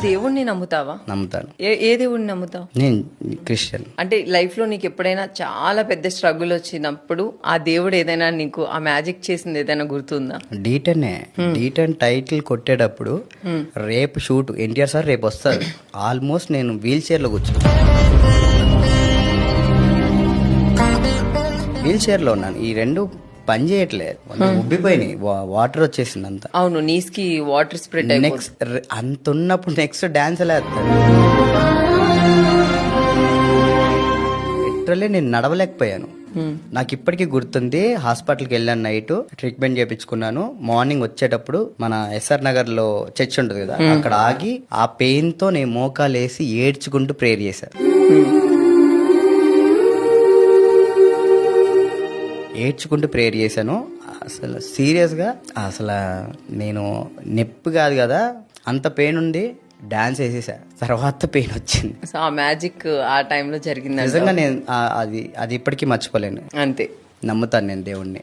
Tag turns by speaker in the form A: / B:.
A: దేవుణ్ణి నమ్ముతావా?
B: నమ్ముతాను.
A: ఏ దేవుణ్ణి నమ్ముతావు?
B: నేను క్రిస్టియన్.
A: అంటే లైఫ్ లో నీకు ఎప్పుడైనా చాలా పెద్ద స్ట్రగుల్ వచ్చినప్పుడు ఆ దేవుడు ఏదైనా నీకు ఆ మ్యాజిక్ చేసింది ఏదైనా గుర్తుందా?
B: డీటెన్ టైటిల్ కొట్టేటప్పుడు రేపు షూట్ ఎన్టీఆర్ సార్ రేపు వస్తారు. ఆల్మోస్ట్ నేను వీల్ చైర్ లో ఉన్నాను. ఈ రెండు పని చేయట్లేదు, ఉబ్బిపోయినాయి, వాటర్ వచ్చేసింది అంతా.
A: అవును, నీస్ కి వాటర్ స్ప్రెడ్
B: నెక్స్ట్ అంత ఉన్నప్పుడు నెక్స్ట్ డాన్స్ ఎలా వేస్తాడు? లిటరల్లీ నేను నడవలేకపోయాను. నాకు ఇప్పటికీ గుర్తుంది. హాస్పిటల్కి వెళ్ళాను, నైట్ ట్రీట్మెంట్ చేయించుకున్నాను. మార్నింగ్ వచ్చేటప్పుడు మన ఎస్ఆర్ నగర్ లో చర్చ్ ఉంటుంది కదా, అక్కడ ఆగి ఆ పెయిన్ తో నేను మోకాలు వేసి ఏడ్చుకుంటూ ప్రేయర్ చేశాను. అసలు సీరియస్గా అసలు నేను నొప్పి కాదు కదా, అంత పెయిన్ ఉంది. డాన్స్ వేసేసా, తర్వాత పెయిన్ వచ్చింది.
A: సో ఆ మ్యాజిక్ ఆ టైంలో జరిగింది
B: నిజంగా. నేను అది ఇప్పటికీ మర్చిపోలేను.
A: అంతే,
B: నమ్ముతాను నేను దేవుణ్ణి.